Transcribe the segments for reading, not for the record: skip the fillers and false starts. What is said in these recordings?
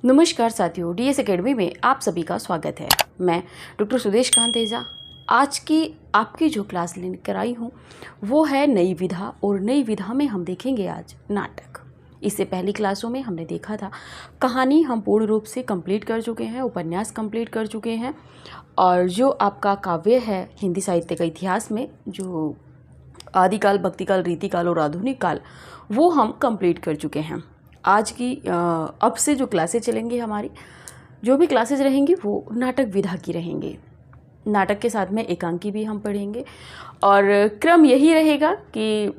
नमस्कार साथियों, DS academy में आप सभी का स्वागत है। मैं डॉक्टर सुदेश कांत तेजा आज की आपकी जो क्लास लेकर आई हूँ वो है नई विधा। और नई विधा में हम देखेंगे आज नाटक। इससे पहली क्लासों में हमने देखा था कहानी हम पूर्ण रूप से कंप्लीट कर चुके हैं, उपन्यास कंप्लीट कर चुके हैं। और जो आपका काव्य है हिंदी साहित्य का इतिहास में, जो आदिकाल, भक्तिकाल, रीतिकाल और आधुनिक काल, वो हम कंप्लीट कर चुके हैं। आज की अब से जो क्लासेज चलेंगी, हमारी जो भी क्लासेज रहेंगी वो नाटक विधा की रहेंगी। नाटक के साथ में एकांकी भी हम पढ़ेंगे और क्रम यही रहेगा कि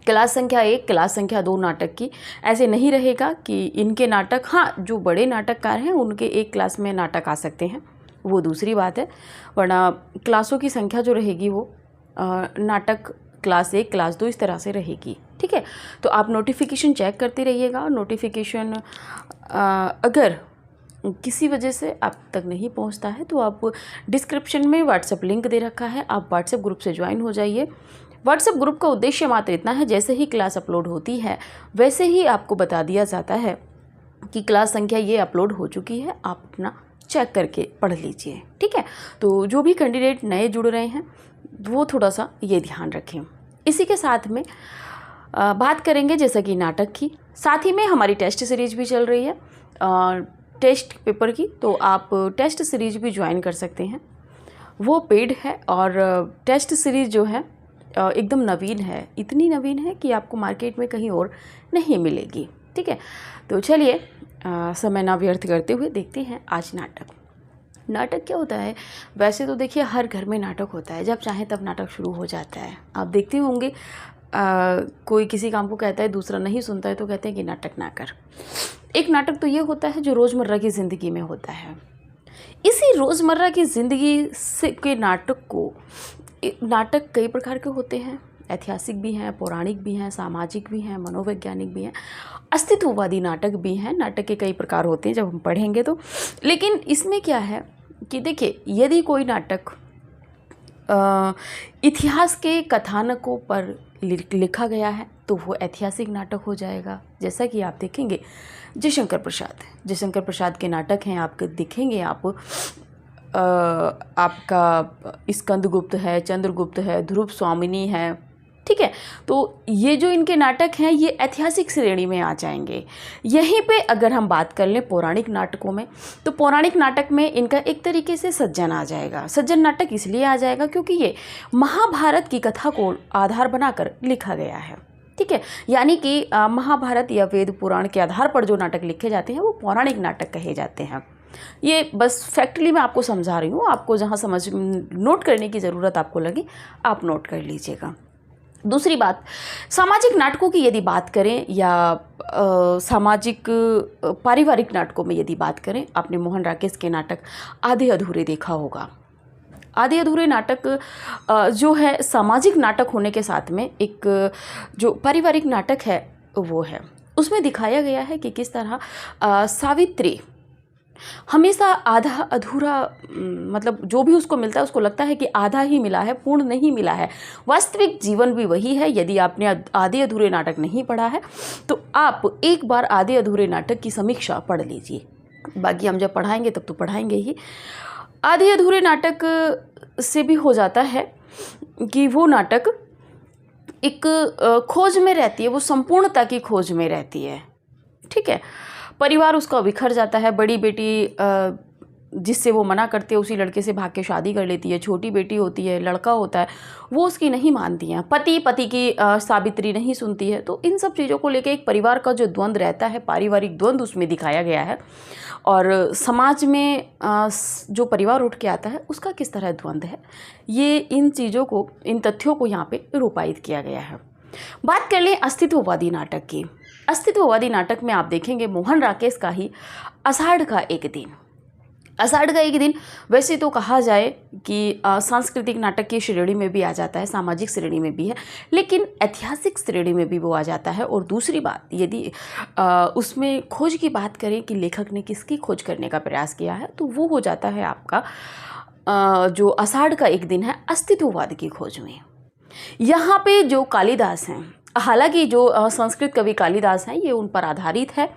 क्लास संख्या 1, क्लास संख्या 2 नाटक की। ऐसे नहीं रहेगा कि इनके नाटक, हाँ जो बड़े नाटककार हैं उनके एक क्लास में नाटक आ सकते हैं, वो दूसरी बात है, वरना क्लासों की संख्या जो रहेगी वो नाटक क्लास 1, क्लास 2 इस तरह से रहेगी। ठीक है, तो आप नोटिफिकेशन चेक करते रहिएगा। नोटिफिकेशन अगर किसी वजह से आप तक नहीं पहुंचता है तो आप डिस्क्रिप्शन में व्हाट्सएप लिंक दे रखा है, आप व्हाट्सएप ग्रुप से ज्वाइन हो जाइए। व्हाट्सएप ग्रुप का उद्देश्य मात्र इतना है, जैसे ही क्लास अपलोड होती है वैसे ही आपको बता दिया जाता है कि क्लास संख्या ये अपलोड हो चुकी है, आप अपना चेक करके पढ़ लीजिए। ठीक है, तो जो भी कैंडिडेट नए जुड़ रहे हैं वो थोड़ा सा ये ध्यान रखें। इसी के साथ में बात करेंगे जैसा कि नाटक की, साथ ही में हमारी टेस्ट सीरीज भी चल रही है टेस्ट पेपर की, तो आप टेस्ट सीरीज भी ज्वाइन कर सकते हैं। वो पेड है और टेस्ट सीरीज जो है एकदम नवीन है, इतनी नवीन है कि आपको मार्केट में कहीं और नहीं मिलेगी। ठीक है, तो चलिए समय ना व्यर्थ करते हुए देखते हैं आज नाटक। नाटक क्या होता है? वैसे तो देखिए हर घर में नाटक होता है, जब चाहे तब नाटक शुरू हो जाता है। आप देखते होंगे कोई किसी काम को कहता है, दूसरा नहीं सुनता है तो कहते हैं कि नाटक ना कर। एक नाटक तो ये होता है जो रोज़मर्रा की ज़िंदगी में होता है। इसी रोज़मर्रा की ज़िंदगी से के नाटक कई प्रकार के होते हैं, ऐतिहासिक भी हैं, पौराणिक भी हैं, सामाजिक भी हैं, मनोवैज्ञानिक भी हैं, अस्तित्ववादी नाटक भी हैं। नाटक के कई प्रकार होते हैं जब हम पढ़ेंगे तो। लेकिन इसमें क्या है कि देखिए, यदि कोई नाटक इतिहास के कथानकों पर लिखा गया है तो वो ऐतिहासिक नाटक हो जाएगा। जैसा कि आप देखेंगे जयशंकर प्रसाद के नाटक हैं, आपके दिखेंगे आपका स्कंदगुप्त है, चंद्रगुप्त है, ध्रुव स्वामिनी है। ठीक है, तो ये जो इनके नाटक हैं ये ऐतिहासिक श्रेणी में आ जाएंगे। यहीं पे अगर हम बात कर लें पौराणिक नाटकों में, तो पौराणिक नाटक में इनका एक तरीके से सज्जन आ जाएगा। सज्जन नाटक इसलिए आ जाएगा क्योंकि ये महाभारत की कथा को आधार बनाकर लिखा गया है। ठीक है, यानी कि महाभारत या वेद पुराण के आधार पर जो नाटक लिखे जाते हैं वो पौराणिक नाटक कहे जाते हैं। ये बस फैक्टली मैं आपको समझा रही हूँ, आपको जहाँ समझ नोट करने की ज़रूरत आपको लगे आप नोट कर लीजिएगा। दूसरी बात, सामाजिक नाटकों की यदि बात करें या सामाजिक पारिवारिक नाटकों में यदि बात करें, आपने मोहन राकेश के नाटक आधे अधूरे देखा होगा। आधे अधूरे नाटक जो है सामाजिक नाटक होने के साथ में एक जो पारिवारिक नाटक है वो है। उसमें दिखाया गया है कि किस तरह सावित्री हमेशा आधा अधूरा, मतलब जो भी उसको मिलता है उसको लगता है कि आधा ही मिला है, पूर्ण नहीं मिला है। वास्तविक जीवन भी वही है। यदि आपने आधे अधूरे नाटक नहीं पढ़ा है तो आप एक बार आधे अधूरे नाटक की समीक्षा पढ़ लीजिए, बाकी हम जब पढ़ाएंगे तब तो पढ़ाएंगे ही। आधे अधूरे नाटक से भी हो जाता है कि वो नाटक एक खोज में रहती है, वो संपूर्णता की खोज में रहती है। ठीक है, परिवार उसका बिखर जाता है। बड़ी बेटी जिससे वो मना करते हैं उसी लड़के से भाग के शादी कर लेती है। छोटी बेटी होती है, लड़का होता है, वो उसकी नहीं मानती हैं। पति की सावित्री नहीं सुनती है। तो इन सब चीज़ों को लेकर एक परिवार का जो द्वंद्व रहता है, पारिवारिक द्वंद्व उसमें दिखाया गया है। और समाज में जो परिवार उठ के आता है उसका किस तरह द्वंद्व है, ये इन चीज़ों को, इन तथ्यों को यहाँ पे रूपायित किया गया है। बात कर लें अस्तित्ववादी नाटक की। अस्तित्ववादी नाटक में आप देखेंगे मोहन राकेश का ही आषाढ़ का एक दिन। आषाढ़ का एक दिन वैसे तो कहा जाए कि सांस्कृतिक नाटक की श्रेणी में भी आ जाता है, सामाजिक श्रेणी में भी है, लेकिन ऐतिहासिक श्रेणी में भी वो आ जाता है। और दूसरी बात, यदि उसमें खोज की बात करें कि लेखक ने किसकी खोज करने का प्रयास किया है, तो वो हो जाता है आपका जो आषाढ़ का एक दिन है अस्तित्ववाद की खोज में। यहाँ पे जो कालिदास हैं, हालांकि जो संस्कृत कवि कालिदास हैं ये उन पर आधारित है,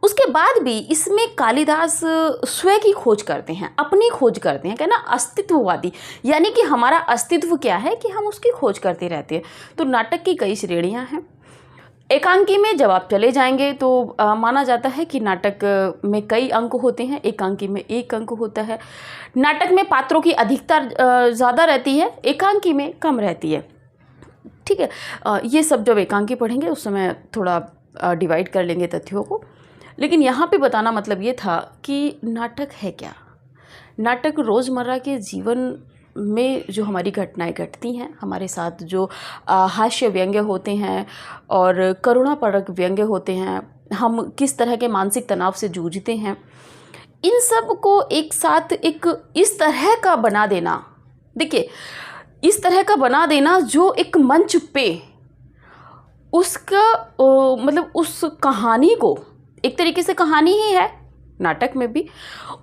उसके बाद भी इसमें कालिदास स्वयं की खोज करते हैं, अपनी खोज करते हैं, कहना अस्तित्ववादी, यानी कि हमारा अस्तित्व क्या है कि हम उसकी खोज करते रहते हैं। तो नाटक की कई श्रेणियां हैं। एकांकी में जब आप चले जाएंगे तो माना जाता है कि नाटक में कई अंक होते हैं, एकांकी में एक अंक होता है। नाटक में पात्रों की अधिकता ज़्यादा रहती है, एकांकी में कम रहती है। ठीक है, ये सब जब एकांकी पढ़ेंगे उस समय थोड़ा डिवाइड कर लेंगे तथ्यों को। लेकिन यहाँ पे बताना मतलब ये था कि नाटक है क्या। नाटक रोज़मर्रा के जीवन में जो हमारी घटनाएं घटती हैं, हमारे साथ जो हास्य व्यंग्य होते हैं और करुणापरक व्यंग्य होते हैं, हम किस तरह के मानसिक तनाव से जूझते हैं, इन सब को एक साथ एक इस तरह का बना देना, देखिए इस तरह का बना देना जो एक मंच पे उसका मतलब उस कहानी को, एक तरीके से कहानी ही है नाटक में भी,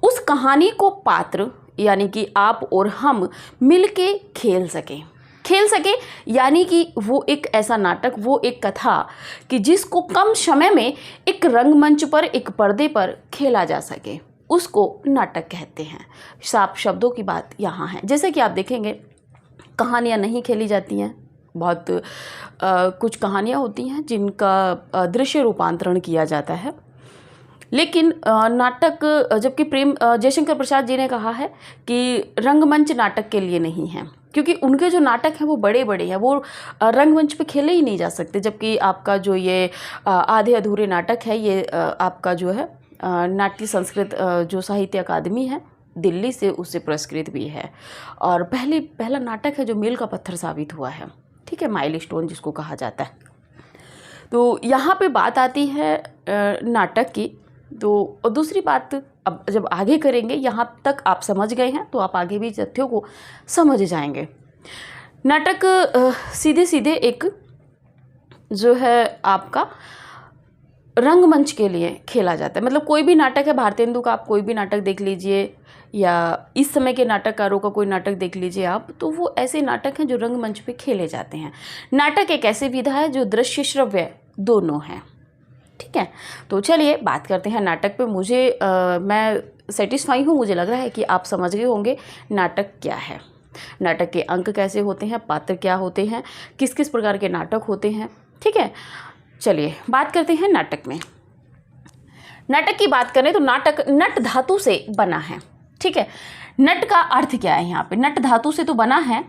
उस कहानी को पात्र यानी कि आप और हम मिलके खेल सकें, यानी कि वो एक ऐसा नाटक, वो एक कथा कि जिसको कम समय में एक रंगमंच पर, एक पर्दे पर खेला जा सके, उसको नाटक कहते हैं। साफ शब्दों की बात यहाँ है। जैसे कि आप देखेंगे कहानियाँ नहीं खेली जाती हैं, बहुत कुछ कहानियाँ होती हैं जिनका दृश्य रूपांतरण किया जाता है, लेकिन नाटक, जबकि जयशंकर प्रसाद जी ने कहा है कि रंगमंच नाटक के लिए नहीं है, क्योंकि उनके जो नाटक हैं वो बड़े बड़े हैं, वो रंगमंच पे खेले ही नहीं जा सकते। जबकि आपका जो ये आधे अधूरे नाटक है, ये आपका जो है नाट्य संस्कृत जो साहित्य अकादमी है दिल्ली से, उससे पुरस्कृत भी है, और पहला नाटक है जो मील का पत्थर साबित हुआ है। ठीक है, माइलस्टोन जिसको कहा जाता है। तो यहाँ पे बात आती है नाटक की। तो और दूसरी बात अब जब आगे करेंगे, यहाँ तक आप समझ गए हैं तो आप आगे भी तथ्यों को समझ जाएंगे। नाटक सीधे सीधे एक जो है आपका रंगमंच के लिए खेला जाता है। मतलब कोई भी नाटक है, भारतेंदु का आप कोई भी नाटक देख लीजिए, या इस समय के नाटककारों का कोई नाटक देख लीजिए आप, तो वो ऐसे नाटक हैं जो रंगमंच पे खेले जाते हैं। नाटक एक ऐसी विधा है जो दृश्य श्रव्य दोनों है। ठीक है, तो चलिए बात करते हैं नाटक पे। मैं सेटिस्फाई हूँ, मुझे लग रहा है कि आप समझ गए होंगे नाटक क्या है, नाटक के अंक कैसे होते हैं, पात्र क्या होते हैं, किस किस प्रकार के नाटक होते हैं। ठीक है, चलिए बात करते हैं नाटक में। नाटक की बात करें तो नाटक नट धातु से बना है। ठीक है, नट का अर्थ क्या है यहाँ पे, नट धातु से तो बना है।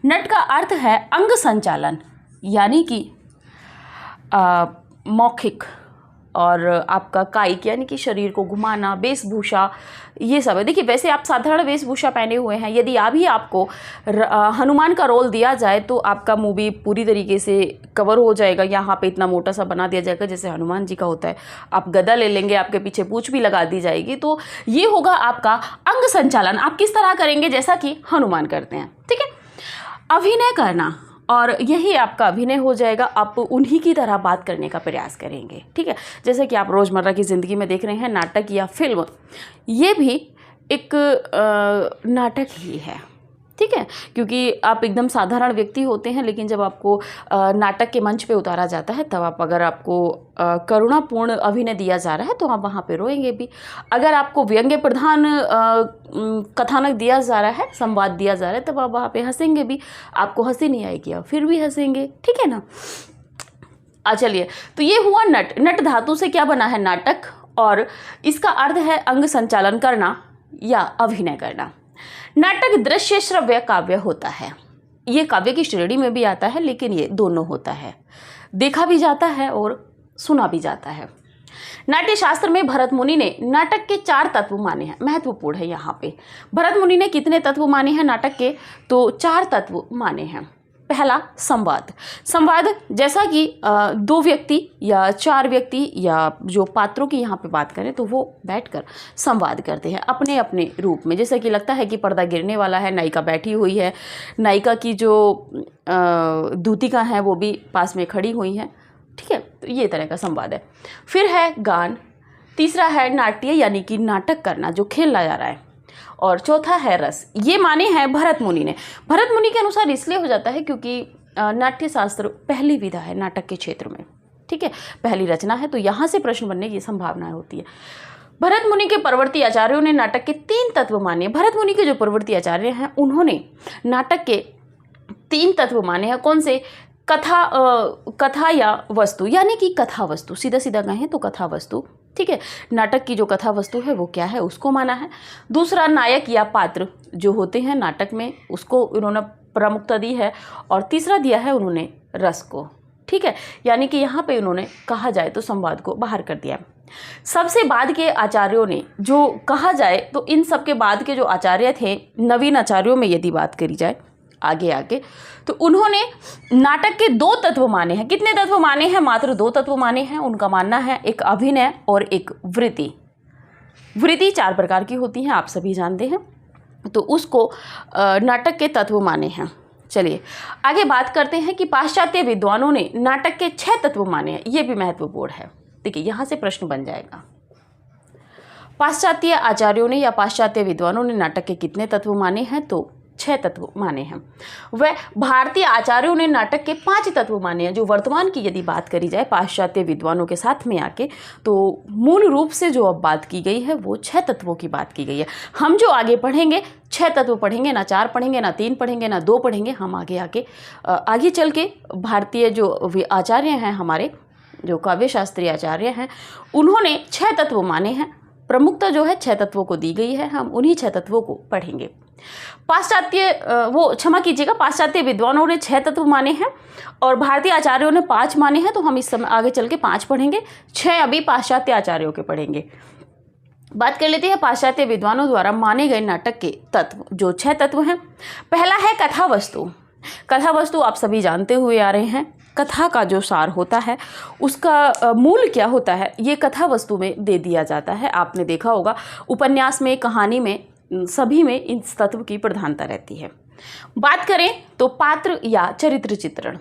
नट का अर्थ है अंग संचालन, यानी कि मौखिक और आपका कायिक, यानी कि शरीर को घुमाना, वेशभूषा, ये सब है। देखिए वैसे आप साधारण वेशभूषा पहने हुए हैं, यदि अभी आपको हनुमान का रोल दिया जाए तो आपका मुंह भी पूरी तरीके से कवर हो जाएगा, यहाँ पे इतना मोटा सा बना दिया जाएगा जैसे हनुमान जी का होता है। आप गदा ले लेंगे, आपके पीछे पूंछ भी लगा दी जाएगी, तो ये होगा आपका अंग संचालन। आप किस तरह करेंगे, जैसा कि हनुमान करते हैं। ठीक है, अभिनय करना, और यही आपका अभिनय हो जाएगा। आप उन्हीं की तरह बात करने का प्रयास करेंगे। ठीक है, जैसे कि आप रोज़मर्रा की ज़िंदगी में देख रहे हैं, नाटक या फिल्म, ये भी एक नाटक ही है। ठीक है, क्योंकि आप एकदम साधारण व्यक्ति होते हैं, लेकिन जब आपको नाटक के मंच पे उतारा जाता है, तब अगर आपको करुणापूर्ण अभिनय दिया जा रहा है तो आप वहाँ पे रोएंगे भी। अगर आपको व्यंग्य प्रधान कथानक दिया जा रहा है, संवाद दिया जा रहा है, तब आप वहाँ पे हंसेंगे भी। आपको हंसी नहीं आएगी, आप फिर भी हंसेंगे। ठीक है ना। चलिए, तो ये हुआ नट। नट धातु से क्या बना है, नाटक, और इसका अर्थ है अंग संचालन करना या अभिनय करना। नाटक दृश्य श्रव्य काव्य होता है। ये काव्य की श्रेणी में भी आता है, लेकिन ये दोनों होता है, देखा भी जाता है और सुना भी जाता है। नाट्य शास्त्र में भरत मुनि ने नाटक के 4 तत्व माने हैं। महत्वपूर्ण है यहाँ पे, भरत मुनि ने कितने तत्व माने हैं नाटक के, तो 4 तत्व माने हैं। पहला संवाद। संवाद जैसा कि 2 व्यक्ति या 4 व्यक्ति या जो पात्रों की यहाँ पे बात करें तो वो बैठकर संवाद करते हैं अपने अपने रूप में। जैसे कि लगता है कि पर्दा गिरने वाला है, नायिका बैठी हुई है, नायिका की जो दूतिका हैं वो भी पास में खड़ी हुई हैं। ठीक है, तो ये तरह का संवाद है। फिर है गान। तीसरा है नाट्य, यानी कि नाटक करना, जो खेला जा रहा है। और चौथा है रस। ये माने हैं भरत मुनि ने। भरत मुनि के अनुसार इसलिए हो जाता है क्योंकि नाट्य शास्त्र पहली विधा है नाटक के क्षेत्र में। ठीक है, पहली रचना है, तो यहाँ से प्रश्न बनने की संभावना होती है। भरत मुनि के परवर्ती आचार्यों ने नाटक के 3 तत्व माने। भरत मुनि के जो परवर्ती आचार्य हैं उन्होंने नाटक के 3 तत्व माने हैं। कौन से? कथा या वस्तु, यानी कि कथा वस्तु, सीधा सीधा कहें तो कथा वस्तु, ठीक है। नाटक की जो कथा वस्तु है वो क्या है, उसको माना है। दूसरा, नायक या पात्र जो होते हैं नाटक में, उसको उन्होंने प्रमुखता दी है। और तीसरा दिया है उन्होंने रस को, ठीक है, यानी कि यहाँ पे उन्होंने कहा जाए तो संवाद को बाहर कर दिया। सबसे बाद के आचार्यों ने जो कहा जाए तो इन सब के बाद के जो आचार्य थे, नवीन आचार्यों में यदि बात करी जाए आगे तो उन्होंने नाटक के 2 तत्व माने हैं। कितने तत्व माने हैं? मात्र 2 तत्व माने हैं। उनका मानना है एक अभिनय और एक वृत्ति। वृत्ति 4 प्रकार की होती हैं, आप सभी जानते हैं, तो उसको नाटक के तत्व माने हैं। चलिए आगे बात करते हैं कि पाश्चात्य विद्वानों ने नाटक के 6 तत्व माने हैं। ये भी महत्वपूर्ण है, देखिए यहाँ से प्रश्न बन जाएगा। पाश्चात्य आचार्यों ने या पाश्चात्य विद्वानों ने नाटक के कितने तत्व माने हैं? तो 6 तत्व माने हैं। वह भारतीय आचार्यों ने नाटक के 5 तत्व माने हैं। जो वर्तमान की यदि बात करी जाए पाश्चात्य विद्वानों के साथ में आके, तो मूल रूप से जो अब बात की गई है वो 6 तत्वों की बात की गई है। हम जो आगे पढ़ेंगे 6 तत्व पढ़ेंगे, ना 4 पढ़ेंगे, ना 3 पढ़ेंगे, ना 2 पढ़ेंगे। हम आगे चल के भारतीय जो आचार्य हैं, हमारे जो काव्य शास्त्रीय आचार्य हैं, उन्होंने 6 तत्व माने हैं। प्रमुखता जो है 6 तत्वों को दी गई है, हम उन्हीं 6 तत्वों को पढ़ेंगे। पाश्चात्य विद्वानों ने 6 तत्व माने हैं और भारतीय आचार्यों ने 5 माने हैं, तो हम इस समय आगे चल के 5 पढ़ेंगे, 6 अभी पाश्चात्य आचार्यों के पढ़ेंगे। बात कर लेते हैं पाश्चात्य विद्वानों द्वारा माने गए नाटक के तत्व, जो 6 तत्व हैं। पहला है कथा वस्तु। कथा वस्तु आप सभी जानते हुए आ रहे हैं, कथा का जो सार होता है उसका मूल क्या होता है, ये कथा वस्तु में दे दिया जाता है। आपने देखा होगा उपन्यास में, कहानी में, सभी में इस तत्व की प्रधानता रहती है। बात करें तो पात्र या चरित्र चित्रण,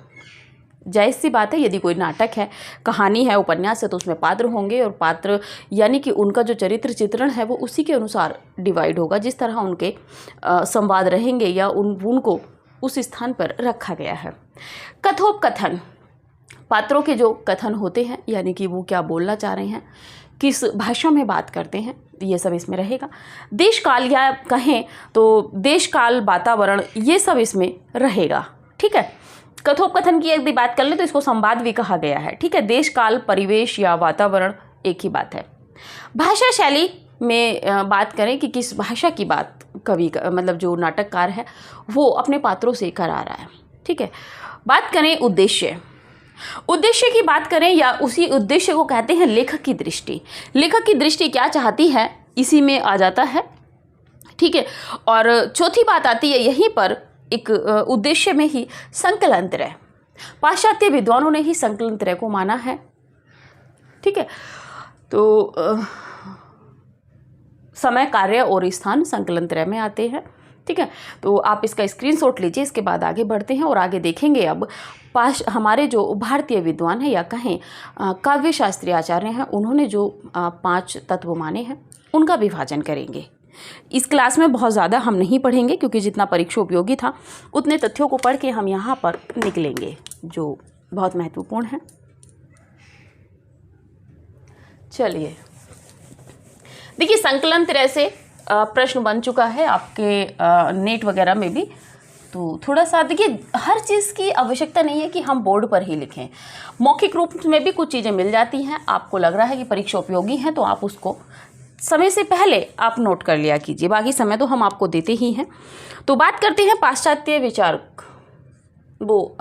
जायज़ सी बात है, यदि कोई नाटक है, कहानी है, उपन्यास है, तो उसमें पात्र होंगे और पात्र यानी कि उनका जो चरित्र चित्रण है वो उसी के अनुसार डिवाइड होगा, जिस तरह उनके संवाद रहेंगे या उनको उस स्थान पर रखा गया है। कथोपकथन, पात्रों के जो कथन होते हैं, यानी कि वो क्या बोलना चाह रहे हैं, किस भाषा में बात करते हैं, ये सब इसमें रहेगा। देश काल या कहें तो देश काल, वातावरण, ये सब इसमें रहेगा, ठीक है। कथोपकथन की यदि बात कर लें तो इसको संवाद भी कहा गया है, ठीक है। देश काल, परिवेश या वातावरण एक ही बात है। भाषा शैली में बात करें कि किस भाषा की बात कवि मतलब जो नाटककार है वो अपने पात्रों से करा रहा है, ठीक है। बात करें उद्देश्य की बात करें, या उसी उद्देश्य को कहते हैं लेखक की दृष्टि। लेखक की दृष्टि क्या चाहती है इसी में आ जाता है, ठीक है। और चौथी बात आती है यहीं पर एक उद्देश्य में ही संकलन त्रय। पाश्चात्य विद्वानों ने ही संकलन त्रय को माना है, ठीक है। तो समय, कार्य और स्थान संकलन त्रय में आते हैं, ठीक है। तो आप इसका स्क्रीनशॉट लीजिए, इसके बाद आगे बढ़ते हैं और आगे देखेंगे। अब हमारे जो भारतीय विद्वान हैं या कहें काव्य शास्त्रीय आचार्य हैं, उन्होंने जो 5 तत्व माने हैं उनका विभाजन करेंगे। इस क्लास में बहुत ज़्यादा हम नहीं पढ़ेंगे, क्योंकि जितना परीक्षा उपयोगी था उतने तथ्यों को पढ़ के हम यहाँ पर निकलेंगे जो बहुत महत्वपूर्ण है। चलिए देखिए, संकलन त्रय से प्रश्न बन चुका है आपके नेट वगैरह में भी, तो थोड़ा सा देखिए, हर चीज़ की आवश्यकता नहीं है कि हम बोर्ड पर ही लिखें। मौखिक रूप में भी कुछ चीज़ें मिल जाती हैं, आपको लग रहा है कि परीक्षा उपयोगी है तो आप उसको समय से पहले आप नोट कर लिया कीजिए, बाकी समय तो हम आपको देते ही हैं। तो बात करते हैं पाश्चात्य विचारक, वो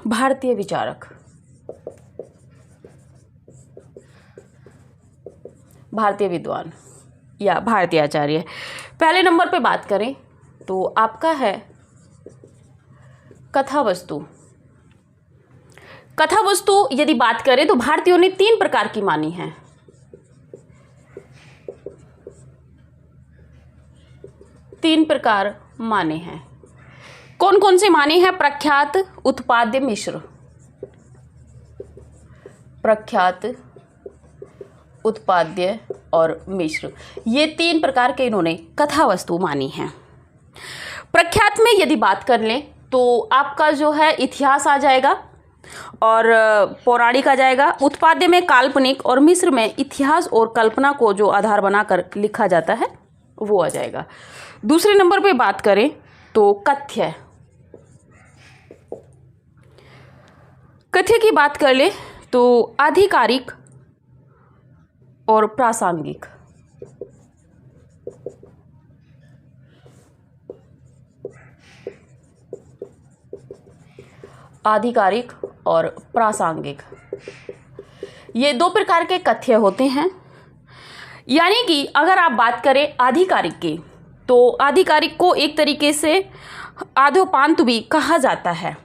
भारतीय विचारक, भारतीय विद्वान या भारतीय आचार्य। पहले नंबर पे बात करें तो आपका है कथा वस्तु। कथा वस्तु यदि बात करें तो भारतीयों ने 3 प्रकार की मानी है। 3 प्रकार माने हैं। कौन कौन से माने हैं? प्रख्यात, उत्पाद्य, मिश्र। प्रख्यात, उत्पाद्य और मिश्र, ये 3 प्रकार के इन्होंने कथा वस्तु मानी हैं। प्रख्यात में यदि बात कर लें तो आपका जो है इतिहास आ जाएगा, और पौराणिक आ जाएगा। उत्पाद्य में काल्पनिक और मिस्र में इतिहास और कल्पना को जो आधार बनाकर लिखा जाता है वो आ जाएगा। दूसरे नंबर पे बात करें तो कथ्य। कथ्य की बात कर ले तो आधिकारिक और प्रासंगिक। आधिकारिक और प्रासंगिक, ये दो प्रकार के कथ्य होते हैं। यानी कि अगर आप बात करें आधिकारिक की, तो आधिकारिक को एक तरीके से आद्योपांत भी कहा जाता है।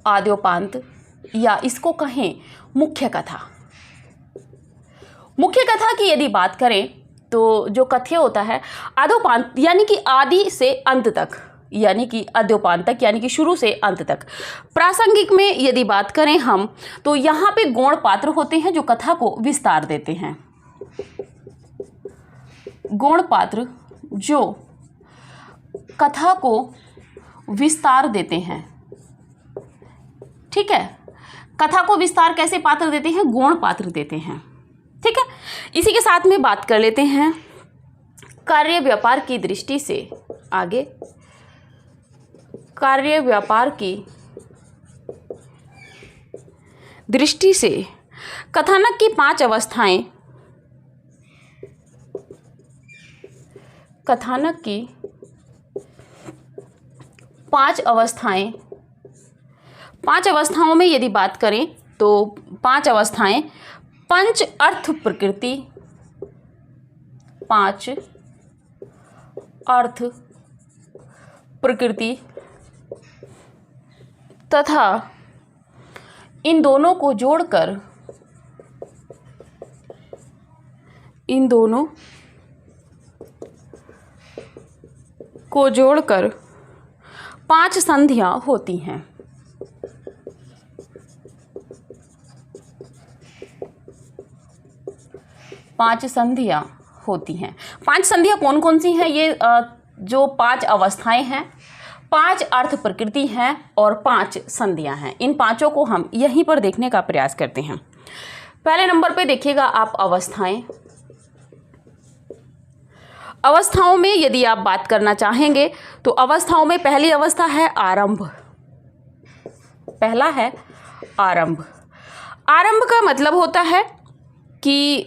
आद्योपांत या इसको कहें मुख्य कथा। मुख्य कथा की यदि बात करें तो जो कथ्य होता है आद्योपांत यानी कि आदि से अंत तक, यानी कि आद्योपांत तक यानी कि शुरू से अंत तक। प्रासंगिक में यदि बात करें हम तो यहाँ पे गौण पात्र होते हैं जो कथा को विस्तार देते हैं। गौण पात्र जो कथा को विस्तार देते हैं। ठीक है, कथा को विस्तार कैसे पात्र देते हैं? गौण पात्र देते हैं। ठीक है, इसी के साथ में बात कर लेते हैं कार्य व्यापार की दृष्टि से आगे। कार्य व्यापार की दृष्टि से कथानक की 5 अवस्थाएं, कथानक की 5 अवस्थाएं, 5 अवस्थाओं में यदि बात करें तो 5 अवस्थाएं पंच अर्थ प्रकृति, 5 अर्थ प्रकृति तथा इन दोनों को जोड़कर, इन दोनों को जोड़कर 5 संधियां होती हैं। 5 संधियां होती हैं। 5 संधियां कौन कौन सी हैं? ये जो 5 अवस्थाएं हैं, 5 अर्थ प्रकृति हैं और 5 संधियां हैं। इन पांचों को हम यहीं पर देखने का प्रयास करते हैं। पहले नंबर पे देखिएगा आप अवस्थाएं। अवस्थाओं में यदि आप बात करना चाहेंगे तो अवस्थाओं में पहली अवस्था है आरंभ। पहला है आरंभ। आरंभ का मतलब होता है कि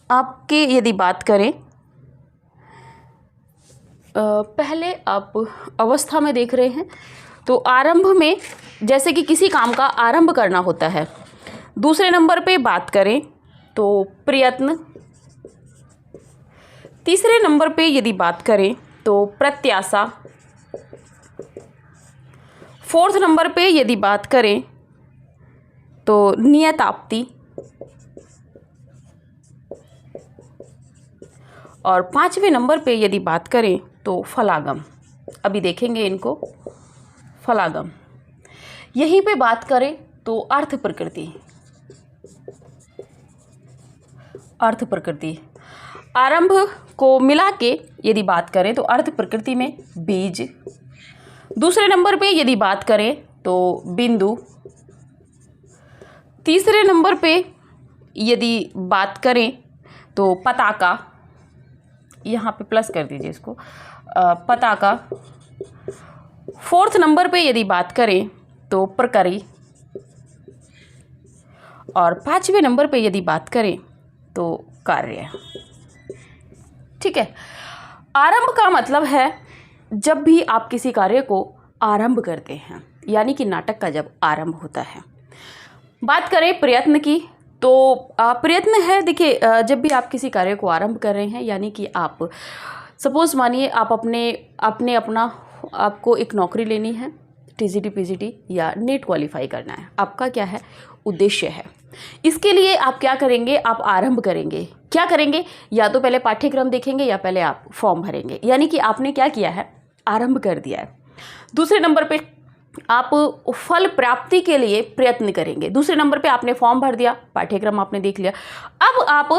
आपके यदि बात करें, पहले आप अवस्था में देख रहे हैं तो आरंभ में जैसे कि किसी काम का आरंभ करना होता है। दूसरे नंबर पे बात करें तो प्रयत्न। तीसरे नंबर पे यदि बात करें तो प्रत्याशा। फोर्थ नंबर पे यदि बात करें तो नियताप्ति। और 5वें नंबर पे यदि बात करें तो फलागम। अभी देखेंगे इनको। फलागम। यहीं पे बात करें तो अर्थ प्रकृति। अर्थ प्रकृति आरंभ को मिला के यदि बात करें तो अर्थ प्रकृति में बीज। दूसरे नंबर पे यदि बात करें तो बिंदु। तीसरे नंबर पे यदि बात करें तो पताका, यहाँ पे प्लस कर दीजिए इसको, पताका। फोर्थ नंबर पे यदि बात करें तो प्रकरी। और 5वें नंबर पे यदि बात करें तो कार्य। ठीक है, आरंभ का मतलब है जब भी आप किसी कार्य को आरंभ करते हैं, यानी कि नाटक का जब आरंभ होता है। बात करें प्रयत्न की तो प्रयत्न है, देखिए जब भी आप किसी कार्य को आरंभ कर रहे हैं, यानी कि आप सपोज मानिए आप आपको एक नौकरी लेनी है, टीजीटी पीजीटी या नेट क्वालिफाई करना है, आपका क्या है उद्देश्य है। इसके लिए आप क्या करेंगे, आप आरंभ करेंगे। क्या करेंगे, या तो पहले पाठ्यक्रम देखेंगे या पहले आप फॉर्म भरेंगे, यानी कि आपने क्या किया है, आरंभ कर दिया है। दूसरे नंबर पे आप फल प्राप्ति के लिए प्रयत्न करेंगे। दूसरे नंबर पे आपने फॉर्म भर दिया, पाठ्यक्रम आपने देख लिया। अब आप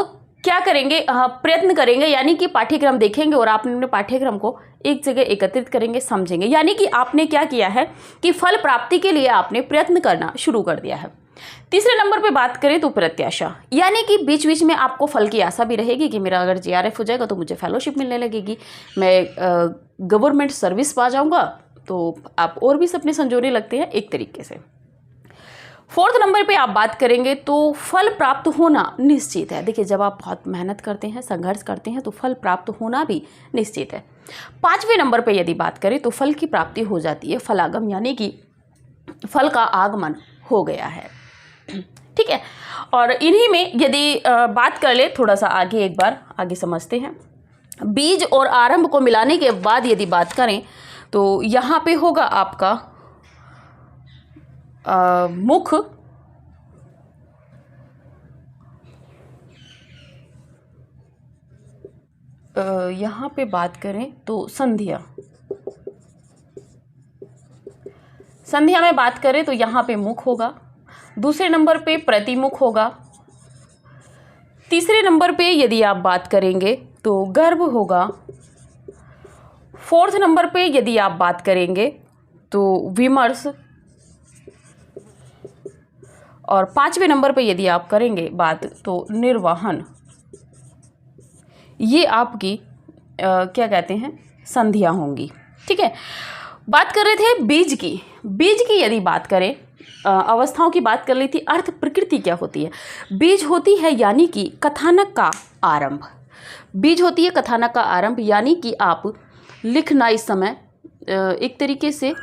क्या करेंगे, प्रयत्न करेंगे, यानी कि पाठ्यक्रम देखेंगे और आपने अपने पाठ्यक्रम को एक जगह एकत्रित करेंगे, समझेंगे। यानी कि आपने क्या किया है कि फल प्राप्ति के लिए आपने प्रयत्न करना शुरू कर दिया है। तीसरे नंबर पे बात करें तो प्रत्याशा, यानी कि बीच बीच में आपको फल की आशा भी रहेगी कि मेरा अगर JRF हो जाएगा तो मुझे फेलोशिप मिलने लगेगी, मैं गवर्नमेंट सर्विस पा जाऊंगा, तो आप और भी सपने संजोने लगते हैं एक तरीके से। फोर्थ नंबर पे आप बात करेंगे तो फल प्राप्त होना निश्चित है। देखिए, जब आप बहुत मेहनत करते हैं, संघर्ष करते हैं, तो फल प्राप्त होना भी निश्चित है। पांचवें नंबर पे यदि बात करें तो फल की प्राप्ति हो जाती है, फलागम, यानी कि फल का आगमन हो गया है। ठीक है, और इन्हीं में यदि बात कर ले थोड़ा सा आगे, एक बार आगे समझते हैं। बीज और आरंभ को मिलाने के बाद यदि बात करें तो यहाँ पे होगा आपका मुख, यहाँ पे बात करें तो संध्या, संध्या में बात करें तो यहाँ पे मुख होगा, दूसरे नंबर पे प्रतिमुख होगा, तीसरे नंबर पे यदि आप बात करेंगे तो गर्भ होगा, फोर्थ नंबर पे यदि आप बात करेंगे तो विमर्श, और पांचवें नंबर पे यदि आप करेंगे बात तो निर्वहन। ये आपकी क्या कहते हैं, संधियाँ होंगी। ठीक है, बात कर रहे थे बीज की। बीज की यदि बात करें, अवस्थाओं की बात कर ली थी। अर्थ प्रकृति क्या होती है? बीज होती है यानी कि कथानक का आरंभ। बीज होती है कथानक का आरंभ, यानी कि आप लिखना इस समय एक तरीके से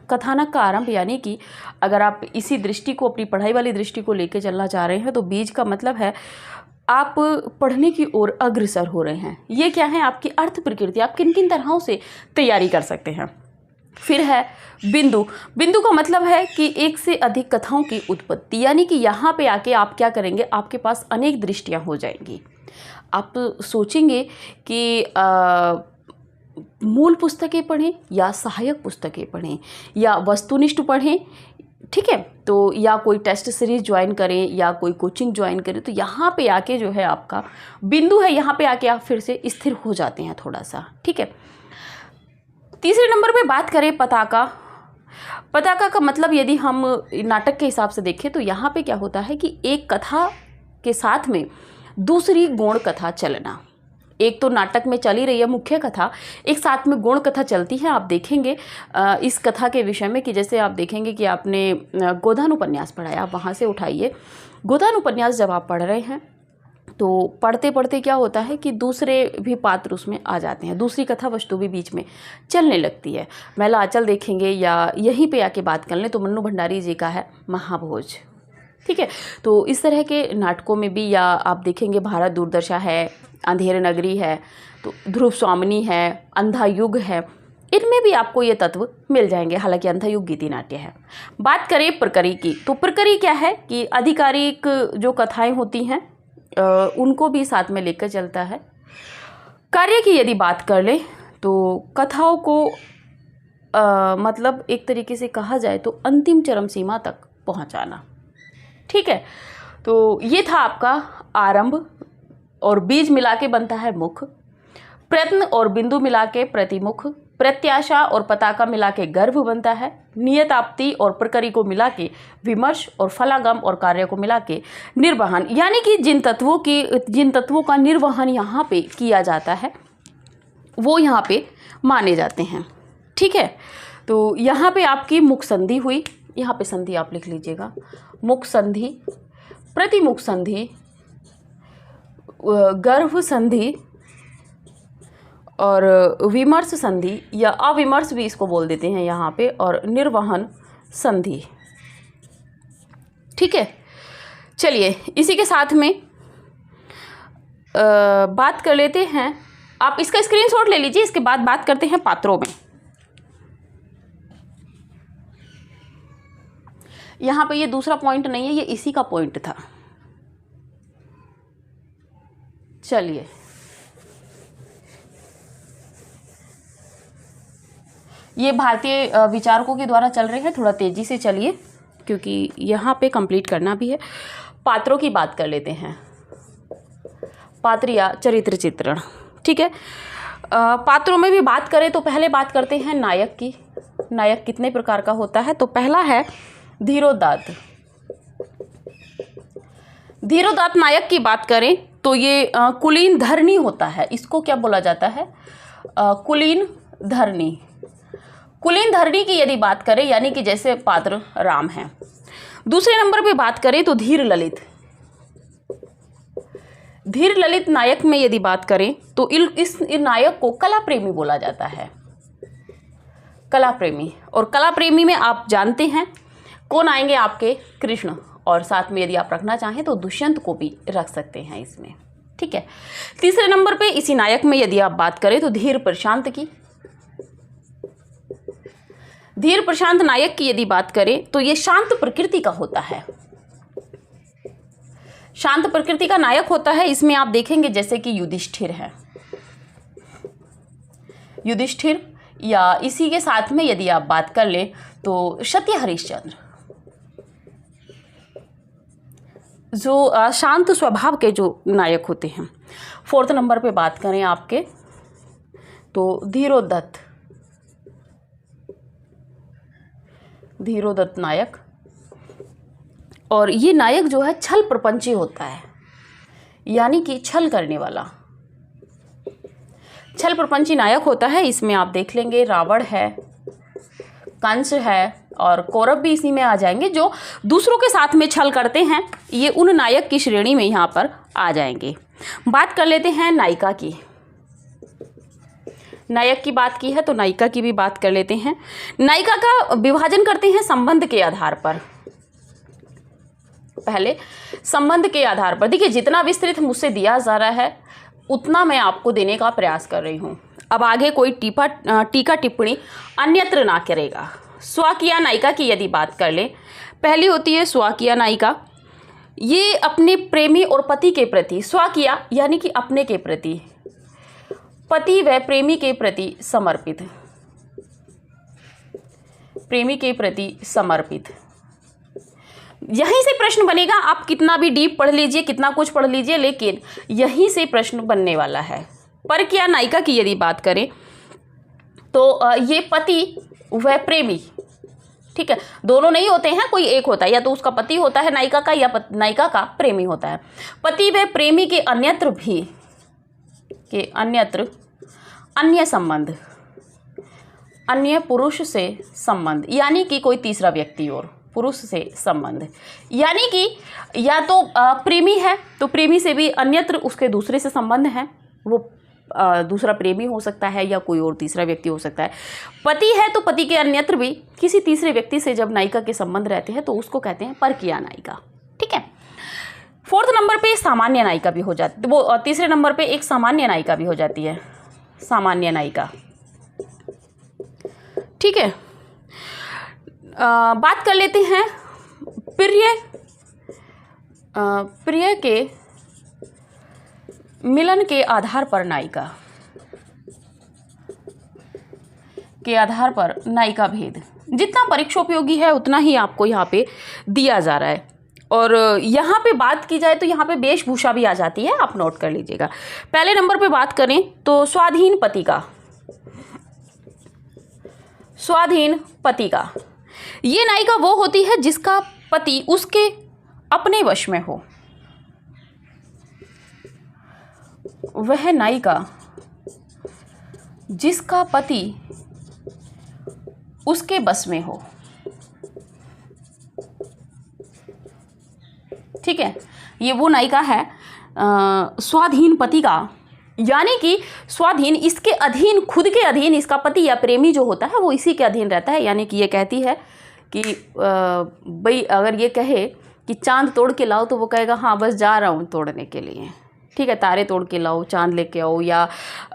कथानक का आरंभ, यानी कि अगर आप इसी दृष्टि को, अपनी पढ़ाई वाली दृष्टि को लेकर चलना चाह रहे हैं तो बीज का मतलब है आप पढ़ने की ओर अग्रसर हो रहे हैं। ये क्या है? आपकी अर्थ प्रकृति, आप किन किन तरहों से तैयारी कर सकते हैं। फिर है बिंदु। बिंदु का मतलब है कि एक से अधिक कथाओं की उत्पत्ति, यानी कि यहाँ पे आके आप क्या करेंगे, आपके पास अनेक दृष्टियाँ हो जाएंगी। आप सोचेंगे कि मूल पुस्तकें पढ़ें या सहायक पुस्तकें पढ़ें या वस्तुनिष्ठ पढ़ें, ठीक है, तो या कोई टेस्ट सीरीज ज्वाइन करें या कोई कोचिंग ज्वाइन करें। तो यहाँ पे आके जो है आपका बिंदु है, यहाँ पे आके आप फिर से स्थिर हो जाते हैं थोड़ा सा। ठीक है, तीसरे नंबर पे बात करें पताका। पताका का मतलब यदि हम नाटक के हिसाब से देखें तो यहाँ पे क्या होता है कि एक कथा के साथ में दूसरी गौण कथा चलना। एक तो नाटक में चली रही है मुख्य कथा, एक साथ में गौण कथा चलती है। आप देखेंगे इस कथा के विषय में कि जैसे आप देखेंगे कि आपने गोदान उपन्यास पढ़ा है, आप वहाँ से उठाइए। गोदान उपन्यास जब आप पढ़ रहे हैं तो पढ़ते पढ़ते क्या होता है कि दूसरे भी पात्र उसमें आ जाते हैं, दूसरी कथा वस्तु भी बीच में चलने लगती है। महिला आंचल देखेंगे या यहीं पे आके बात कर लें तो मन्नू भंडारी जी का है महाभोज। ठीक है, तो इस तरह के नाटकों में भी, या आप देखेंगे भारत दुर्दशा है, अंधेर नगरी है, तो ध्रुव स्वामिनी है, अंधा युग है, इनमें भी आपको ये तत्व मिल जाएंगे। हालांकि अंधा युग गीति नाट्य है। बात करें प्रकरी की, तो प्रकरी क्या है कि आधिकारिक जो कथाएं होती हैं उनको भी साथ में लेकर चलता है। कार्य की यदि बात कर ले तो कथाओं को मतलब एक तरीके से कहा जाए तो अंतिम चरम सीमा तक पहुंचाना। ठीक है, तो ये था आपका आरंभ, और बीज मिला के बनता है मुख, प्रयत्न और बिंदु मिला के प्रतिमुख, प्रत्याशा और पताका मिला के गर्भ बनता है, नियताप्ति और प्रकरी को मिला के विमर्श, और फलागम और कार्य को मिला के निर्वहन। यानी कि जिन तत्वों का निर्वहन यहाँ पे किया जाता है वो यहाँ पे माने जाते हैं। ठीक है, तो यहाँ पे आपकी मुख संधि हुई, यहाँ पे संधि आप लिख लीजिएगा, मुख संधि, प्रतिमुख संधि, गर्भ संधि और विमर्श संधि, या अविमर्श भी इसको बोल देते हैं यहाँ पे, और निर्वहन संधि। ठीक है, चलिए इसी के साथ में बात कर लेते हैं। आप इसका स्क्रीनशॉट ले लीजिए, इसके बाद बात करते हैं पात्रों में। यहाँ पे ये दूसरा पॉइंट नहीं है, ये इसी का पॉइंट था। चलिए, ये भारतीय विचारकों के द्वारा चल रहे हैं, थोड़ा तेजी से चलिए। क्योंकि यहाँ पे कंप्लीट करना भी है। पात्रों की बात कर लेते हैं, पात्र या चरित्र चित्रण। ठीक है, पात्रों में भी बात करें तो पहले बात करते हैं नायक की। नायक कितने प्रकार का होता है? तो पहला है धीरोदात्त। धीरोदात्त नायक की बात करें तो ये कुलीन धरणी होता है। इसको क्या बोला जाता है? कुलीन धरणी। कुलीन धरणी की यदि बात करें, यानी कि जैसे पात्र राम हैं। दूसरे नंबर पे बात करें तो धीर ललित। धीर ललित नायक में यदि बात करें तो इस नायक को कला प्रेमी बोला जाता है। कला प्रेमी, और कला प्रेमी में आप जानते हैं कौन आएंगे आपके? कृष्ण, और साथ में यदि आप रखना चाहें तो दुष्यंत को भी रख सकते हैं इसमें। ठीक है, तीसरे नंबर पे इसी नायक में यदि आप बात करें तो धीर प्रशांत की। धीर प्रशांत नायक की यदि बात करें तो ये शांत प्रकृति का होता है। शांत प्रकृति का नायक होता है। इसमें आप देखेंगे जैसे कि युधिष्ठिर है, युधिष्ठिर, या इसी के साथ में यदि आप बात कर ले तो सत्य हरिश्चंद्र, जो शांत स्वभाव के जो नायक होते हैं। फोर्थ नंबर पे बात करें आपके तो धीरोदत्त। धीरोदत्त नायक, और ये नायक जो है छल प्रपंची होता है, यानी कि छल करने वाला छल प्रपंची नायक होता है। इसमें आप देख लेंगे रावण है, कंस है, और कौरव भी इसी में आ जाएंगे, जो दूसरों के साथ में छल करते हैं। ये उन नायक की श्रेणी में यहाँ पर आ जाएंगे। बात कर लेते हैं नायिका की। नायक की बात की है तो नायिका की भी बात कर लेते हैं। नायिका का विभाजन करते हैं संबंध के आधार पर। पहले संबंध के आधार पर, देखिए जितना विस्तृत मुझसे दिया जा रहा है उतना मैं आपको देने का प्रयास कर रही हूँ। अब आगे कोई टीका टिप्पणी अन्यत्र ना करेगा। स्वकीय नायिका की यदि बात कर ले, पहली होती है स्वकीय नायिका। ये अपने प्रेमी और पति के प्रति, स्वकीय यानी कि अपने के प्रति, पति व प्रेमी के प्रति समर्पित, प्रेमी के प्रति समर्पित। यहीं से प्रश्न बनेगा, आप कितना भी डीप पढ़ लीजिए, कितना कुछ पढ़ लीजिए, लेकिन यहीं से प्रश्न बनने वाला है। परकीय नायिका की यदि बात करें तो ये पति व प्रेमी, ठीक है, दोनों नहीं होते हैं, कोई एक होता है, या तो उसका पति होता है नायिका का, या नायिका का प्रेमी होता है। पति व प्रेमी के अन्यत्र भी, के अन्यत्र अन्य संबंध, अन्य पुरुष से संबंध, यानी कि कोई तीसरा व्यक्ति और पुरुष से संबंध, यानी कि या तो प्रेमी है तो प्रेमी से भी अन्यत्र उसके दूसरे से संबंध है, वो दूसरा प्रेमी हो सकता है या कोई और तीसरा व्यक्ति हो सकता है। पति है तो पति के अन्यत्र भी किसी तीसरे व्यक्ति से जब नायिका के संबंध रहते हैं तो उसको कहते हैं परकीय नायिका। ठीक है, फोर्थ नंबर पे सामान्य नायिका भी हो जाती, वो तीसरे नंबर पे एक सामान्य नायिका भी हो जाती है, सामान्य नायिका। ठीक है, बात कर लेते हैं प्रिय के मिलन के आधार पर नायिका, के आधार पर नायिका भेद। जितना परीक्षोपयोगी है उतना ही आपको यहाँ पे दिया जा रहा है। और यहाँ पे बात की जाए तो यहाँ पे वेशभूषा भी आ जाती है, आप नोट कर लीजिएगा। पहले नंबर पे बात करें तो स्वाधीन पति का, स्वाधीन पति का, ये नायिका वो होती है जिसका पति उसके अपने वश में हो। वह नायिका जिसका पति उसके बस में हो। ठीक है, ये वो नायिका है स्वाधीन पति का, यानी कि स्वाधीन, इसके अधीन, खुद के अधीन इसका पति या प्रेमी जो होता है वो इसी के अधीन रहता है। यानी कि ये कहती है कि भाई अगर ये कहे कि चांद तोड़ के लाओ तो वो कहेगा हाँ बस जा रहा हूँ तोड़ने के लिए। ठीक है, तारे तोड़ के लाओ, चांद लेके आओ, या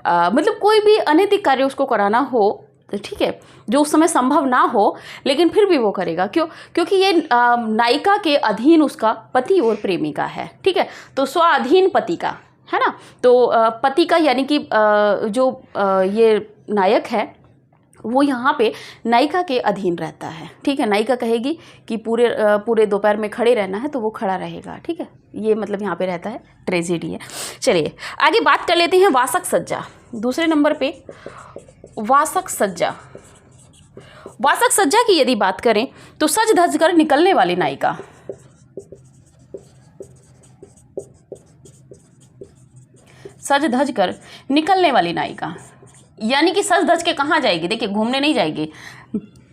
मतलब कोई भी अनैतिक कार्य उसको कराना हो, ठीक है, जो उस समय संभव ना हो, लेकिन फिर भी वो करेगा। क्यों? क्योंकि ये नायिका के अधीन उसका पति और प्रेमिका है। ठीक है, तो स्वाधीन पति का है ना, तो पति का यानी कि जो ये नायक है वो यहाँ पे नायिका के अधीन रहता है। ठीक है, नायिका कहेगी कि पूरे दोपहर में खड़े रहना है तो वो खड़ा रहेगा। ठीक है, ये मतलब यहाँ पे रहता है, ट्रेजेडी है। चलिए आगे बात कर लेते हैं वासक सज्जा। दूसरे नंबर पे वासक सज्जा। वासक सज्जा की यदि बात करें तो सज धज कर निकलने वाली नायिका, सज धज कर निकलने वाली नायिका, यानी कि सज धज के कहाँ जाएगी? देखिए, घूमने नहीं जाएगी,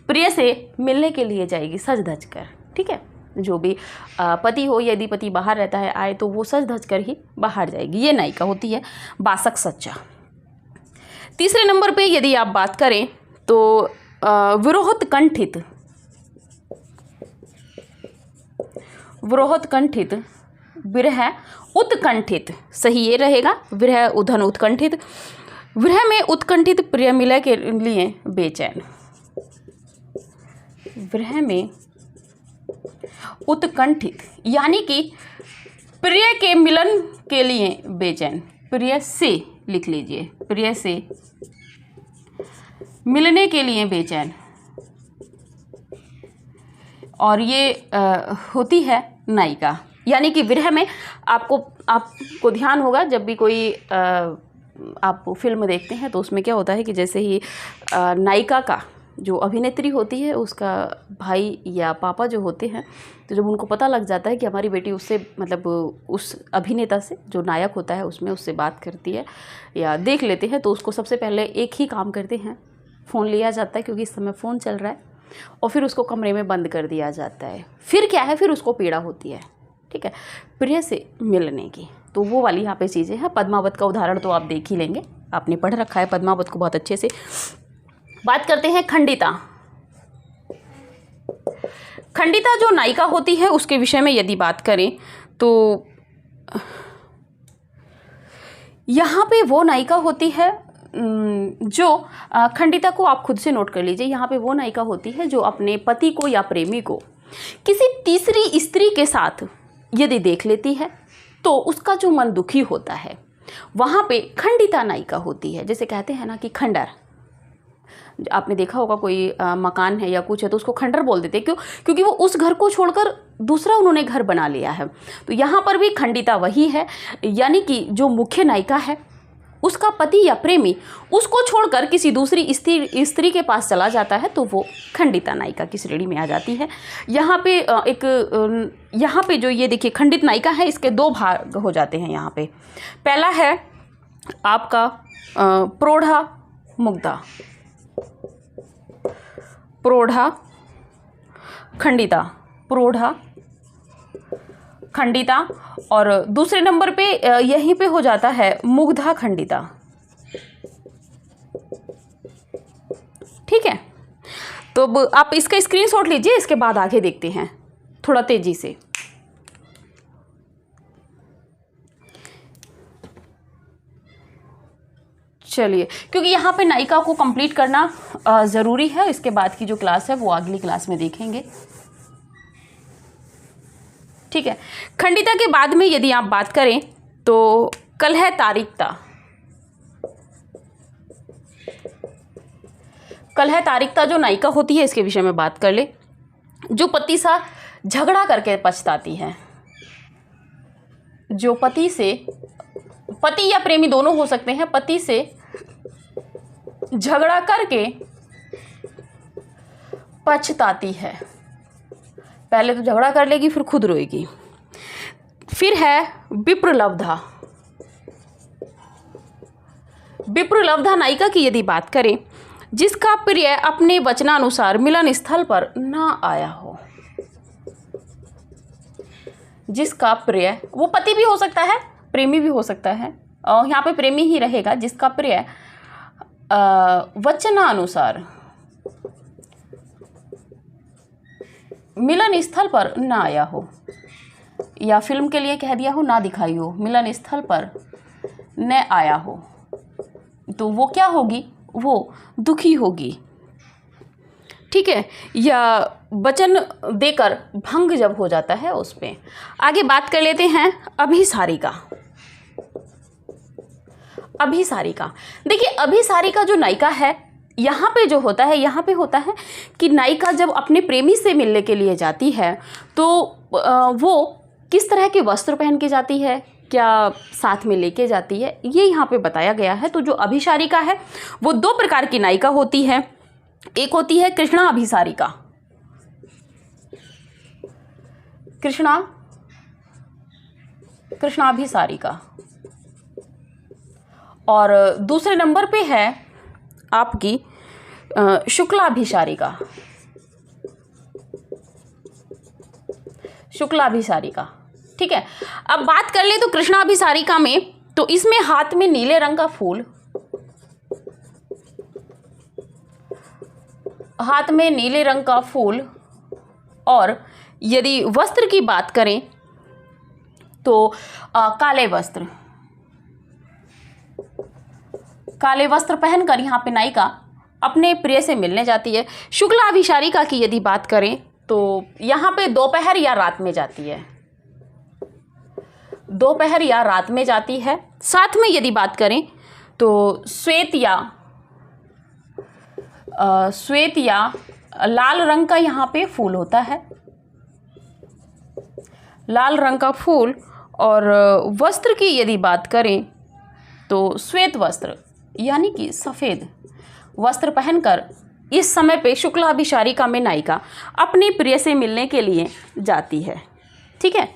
प्रिय से मिलने के लिए जाएगी सज धज कर। ठीक है, जो भी पति हो, यदि पति बाहर रहता है आए तो वो सज धज कर ही बाहर जाएगी, ये नायिका होती है वासक सज्जा। तीसरे नंबर पे यदि आप बात करें तो विरोधकंठित, विरोधकंठित, विरह उत्कंठित, सही ये रहेगा, विरह उधन उत्कंठित। विरह में उत्कंठित, प्रिय मिलय के लिए बेचैन, विरह में उत्कंठित यानी कि प्रिय के मिलन के लिए बेचैन, प्रिय से लिख लीजिए, प्रिय से मिलने के लिए बेचैन। और ये होती है नायिका, यानी कि विरह में आपको ध्यान होगा जब भी कोई आप फिल्म देखते हैं तो उसमें क्या होता है कि जैसे ही नायिका का जो अभिनेत्री होती है उसका भाई या पापा जो होते हैं, तो जब उनको पता लग जाता है कि हमारी बेटी उससे मतलब उस अभिनेता से जो नायक होता है उसमें उससे बात करती है या देख लेते हैं, तो उसको सबसे पहले एक ही काम करते हैं, फ़ोन लिया जाता है क्योंकि इस समय फ़ोन चल रहा है, और फिर उसको कमरे में बंद कर दिया जाता है। फिर क्या है, फिर उसको पीड़ा होती है। ठीक है, प्रिय से मिलने की, तो वो वाली यहाँ पे चीज़ें हैं। पद्मावत का उदाहरण तो आप देख ही लेंगे, आपने पढ़ रखा है पद्मावत को बहुत अच्छे से। बात करते हैं खंडिता। खंडिता जो नायिका होती है उसके विषय में यदि बात करें तो यहाँ पे वो नायिका होती है जो खंडिता को आप खुद से नोट कर लीजिए, यहाँ पे वो नायिका होती है जो अपने पति को या प्रेमी को किसी तीसरी स्त्री के साथ यदि देख लेती है तो उसका जो मन दुखी होता है, वहाँ पे खंडिता नायिका होती है। जैसे कहते हैं ना कि खंडर, आपने देखा होगा कोई मकान है या कुछ है तो उसको खंडर बोल देते हैं, क्यों? क्योंकि वो उस घर को छोड़कर दूसरा उन्होंने घर बना लिया है। तो यहाँ पर भी खंडिता वही है, यानी कि जो मुख्य नायिका है उसका पति या प्रेमी उसको छोड़कर किसी दूसरी स्त्री के पास चला जाता है तो वो खंडिता नायिका की श्रेणी में आ जाती है। यहाँ पे यहाँ पे जो ये देखिए खंडित नायिका है, इसके दो भाग हो जाते हैं यहाँ पे। पहला है आपका प्रौढ़ा मुग्धा, प्रौढ़ा खंडिता, प्रौढ़ा खंडिता, और दूसरे नंबर पे यहीं पे हो जाता है मुग्धा खंडिता। ठीक है, तो अब आप इसका स्क्रीनशॉट लीजिए, इसके बाद आगे देखते हैं थोड़ा तेजी से। चलिए, क्योंकि यहाँ पे नायिका को कंप्लीट करना ज़रूरी है, इसके बाद की जो क्लास है वो अगली क्लास में देखेंगे। ठीक है, खंडिता के बाद में यदि आप बात करें तो कलह तारिकता, कलह तारिकता जो नायिका होती है इसके विषय में बात कर ले। जो पति सा झगड़ा करके पछताती है, जो पति से, पति या प्रेमी दोनों हो सकते हैं, पति से झगड़ा करके पछताती है। पहले तो झगड़ा कर लेगी फिर खुद रोएगी। फिर है विप्रलब्धा। विप्रलब्धा नायिका की यदि बात करें, जिसका प्रिय अपने वचनानुसार मिलन स्थल पर ना आया हो, जिसका प्रिय, वो पति भी हो सकता है प्रेमी भी हो सकता है, और यहाँ पे प्रेमी ही रहेगा, जिसका प्रिय वचनानुसार मिलन स्थल पर ना आया हो, या फिल्म के लिए कह दिया हो ना दिखाई हो, मिलन स्थल पर न आया हो, तो वो क्या होगी, वो दुखी होगी। ठीक है, या वचन देकर भंग जब हो जाता है उस पे। आगे बात कर लेते हैं अभिसारिका। अभिसारिका, देखिए अभिसारिका जो नायिका है यहाँ पे जो होता है, यहाँ पे होता है कि नायिका जब अपने प्रेमी से मिलने के लिए जाती है तो वो किस तरह के वस्त्र पहन के जाती है, क्या साथ में लेके जाती है, ये यहाँ पे बताया गया है। तो जो अभिसारिका है वो दो प्रकार की नायिका होती है। एक होती है कृष्णा अभिसारिका, कृष्णाभिसारिका, और दूसरे नंबर पे है आपकी शुक्लाभिसारिका, शुक्लाभिसारिका। ठीक है, अब बात कर ले तो कृष्णाभिसारिका में, तो इसमें हाथ में नीले रंग का फूल, हाथ में नीले रंग का फूल, और यदि वस्त्र की बात करें तो काले वस्त्र, काले वस्त्र पहनकर यहाँ पे नायिका अपने प्रिय से मिलने जाती है। शुक्लाभिसारिका की यदि बात करें तो यहाँ पे दोपहर या रात में जाती है, दोपहर या रात में जाती है। साथ में यदि बात करें तो श्वेत या लाल रंग का यहाँ पे फूल होता है, लाल रंग का फूल। और वस्त्र की यदि बात करें तो श्वेत वस्त्र यानी कि सफ़ेद वस्त्र पहनकर इस समय पे शुक्लाभिसारिका में नायिका अपने प्रिय से मिलने के लिए जाती है। ठीक है,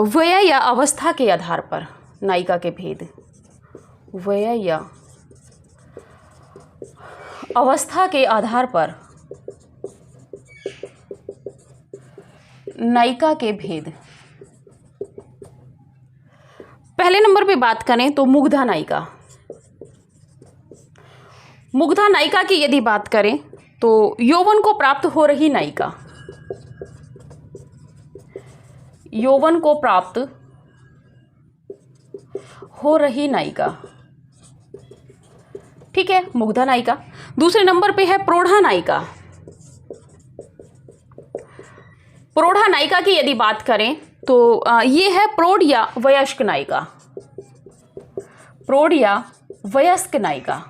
वय या अवस्था के आधार पर नायिका के भेद, वय या अवस्था के आधार पर नायिका के भेद। पहले नंबर पे बात करें तो मुग्धा नायिका, मुग्धा नायिका की यदि बात करें तो यौवन को प्राप्त हो रही नायिका, यौवन को प्राप्त हो रही नायिका। ठीक है, मुग्धा नायिका। दूसरे नंबर पे है प्रौढ़ा नायिका, प्रौढ़ा नायिका की यदि बात करें तो ये है प्रौढ़ या वयस्क नायिका, प्रौढ़ या वयस्क नायिका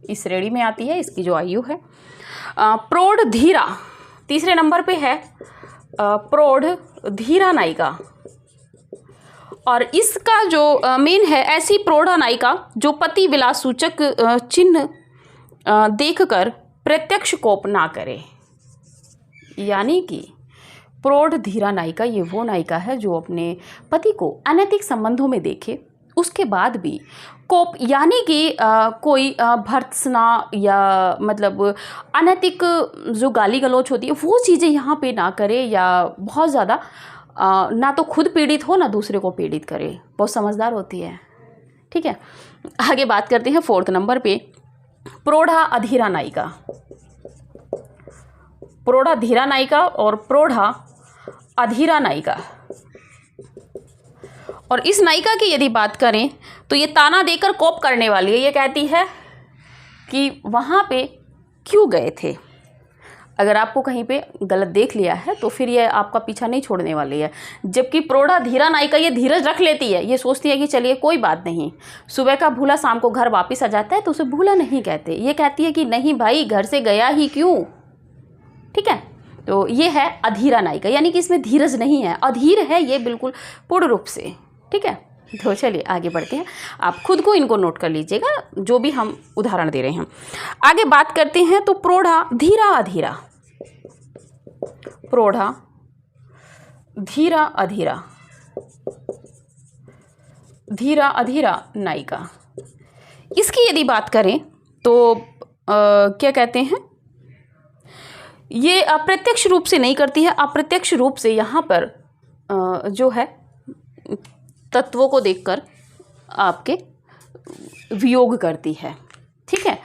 इस श्रेणी में आती है, इसकी जो आयु है। प्रौढ़ धीरा तीसरे नंबर पे है, प्रौढ़ धीरा नायिका। और इसका जो मेन है, ऐसी प्रौढ़ा नायिका जो पति विलास सूचक चिन्ह देखकर प्रत्यक्ष कोप ना करे, यानी कि प्रौढ़ धीरा नायिका ये वो नायिका है जो अपने पति को अनैतिक संबंधों में देखे, उसके बाद भी कोप यानी कि कोई भर्त्सना या मतलब अनैतिक जो गाली गलौच होती है वो चीज़ें यहाँ पे ना करे, या बहुत ज़्यादा ना तो खुद पीड़ित हो ना दूसरे को पीड़ित करे, बहुत समझदार होती है। ठीक है, आगे बात करते हैं फोर्थ नंबर पे प्रौढ़ा अधीरा नायिका, प्रौढ़ा धीरा नायिका और प्रौढ़ा अधीरा नायिका। और इस नायिका की यदि बात करें तो ये ताना देकर कोप करने वाली है, ये कहती है कि वहाँ पे क्यों गए थे। अगर आपको कहीं पे गलत देख लिया है तो फिर ये आपका पीछा नहीं छोड़ने वाली है। जबकि प्रौढ़ा धीरा नायिका ये धीरज रख लेती है, ये सोचती है कि चलिए कोई बात नहीं, सुबह का भूला शाम को घर वापस आ जाता है, तो उसे भूला नहीं कहते। ये कहती है कि नहीं भाई, घर से गया ही क्यों। ठीक है, तो ये है अधीरा नायिका, यानी कि इसमें धीरज नहीं है, अधीर है ये बिल्कुल पूर्ण रूप से। ठीक है, तो चलिए आगे बढ़ते हैं, आप खुद को इनको नोट कर लीजिएगा जो भी हम उदाहरण दे रहे हैं। आगे बात करते हैं तो प्रौढ़ा धीरा अधीरा, प्रौढ़ा धीरा अधीरा, धीरा अधीरा नायिका। इसकी यदि बात करें तो क्या कहते हैं, ये अप्रत्यक्ष रूप से नहीं करती है, अप्रत्यक्ष रूप से यहाँ पर जो है तत्वों को देखकर आपके वियोग करती है। ठीक है,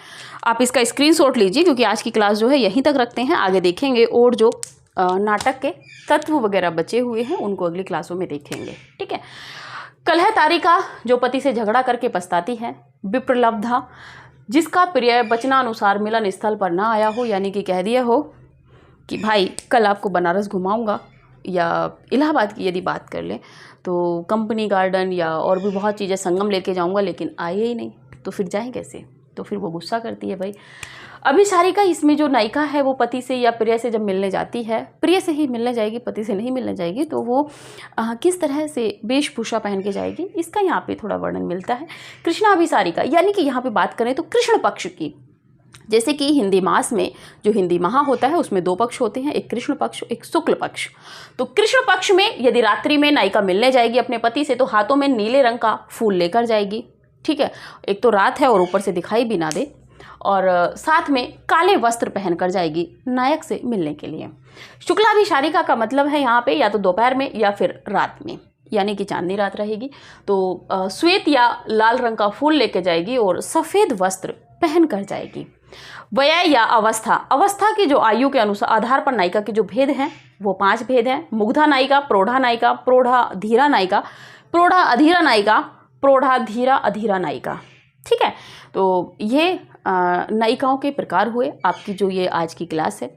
आप इसका स्क्रीनशॉट लीजिए क्योंकि आज की क्लास जो है यहीं तक रखते हैं, आगे देखेंगे और जो नाटक के तत्व वगैरह बचे हुए हैं उनको अगली क्लासों में देखेंगे। ठीक है, कलह तारिका जो पति से झगड़ा करके पछताती है। विप्रलब्धा जिसका प्रिय वचनानुसार मिलन स्थल पर ना आया हो, यानी कि कह दिया हो कि भाई कल आपको बनारस घुमाऊंगा, या इलाहाबाद की यदि बात कर लें तो कंपनी गार्डन या और भी बहुत चीज़ें, संगम लेके जाऊंगा लेकिन आए ही नहीं, तो फिर जाएं कैसे? तो फिर वो गुस्सा करती है भाई। अभिसारिका इसमें जो नायिका है वो पति से या प्रिय से जब मिलने जाती है, प्रिय से ही मिलने जाएगी, पति से नहीं मिलने जाएगी, तो वो किस तरह से वेशभूषा पहन के जाएगी, इसका यहाँ पे थोड़ा वर्णन मिलता है। कृष्णाभिसारिका यानी कि यहाँ पे बात करें तो कृष्ण पक्ष की, जैसे कि हिंदी मास में जो हिंदी माह होता है उसमें 2 पक्ष होते हैं, एक कृष्ण पक्ष, एक शुक्ल पक्ष। तो कृष्ण पक्ष में यदि रात्रि में नायिका मिलने जाएगी अपने पति से तो हाथों में नीले रंग का फूल लेकर जाएगी, ठीक है, एक तो रात है और ऊपर से दिखाई भी ना दे, और साथ में काले वस्त्र पहनकर जाएगी नायक से मिलने के लिए। शुक्लाभिसारिका का मतलब है यहाँ पे या तो दोपहर में या फिर रात में, यानी कि चांदनी रात रहेगी, तो श्वेत या लाल रंग का फूल लेके जाएगी और सफ़ेद वस्त्र पहन कर जाएगी। वय या अवस्था, अवस्था की जो आयु के अनुसार आधार पर नायिका के जो भेद हैं वो 5 भेद हैं। मुग्धा नायिका, प्रौढ़ा नायिका, प्रौढ़ाधीरा नायिका, प्रौढ़ा अधीरा नायिका, प्रौढ़ाधीरा अधीरा नायिका, ठीक है। तो ये नायिकाओं के प्रकार हुए। आपकी जो ये आज की क्लास है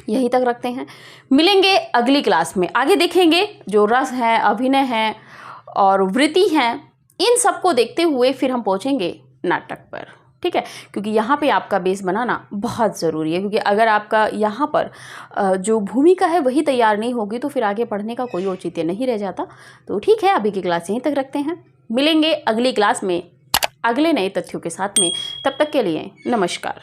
यहीं तक रखते हैं, मिलेंगे अगली क्लास में। आगे देखेंगे जो रस है, अभिनय है और वृत्ति हैं, इन सबको देखते हुए फिर हम पहुँचेंगे नाटक पर, ठीक है, क्योंकि यहाँ पे आपका बेस बनाना बहुत ज़रूरी है, क्योंकि अगर आपका यहाँ पर जो भूमिका है वही तैयार नहीं होगी तो फिर आगे पढ़ने का कोई औचित्य नहीं रह जाता। तो ठीक है, अभी की क्लास यहीं तक रखते हैं, मिलेंगे अगली क्लास में अगले नए तथ्यों के साथ में। तब तक के लिए नमस्कार।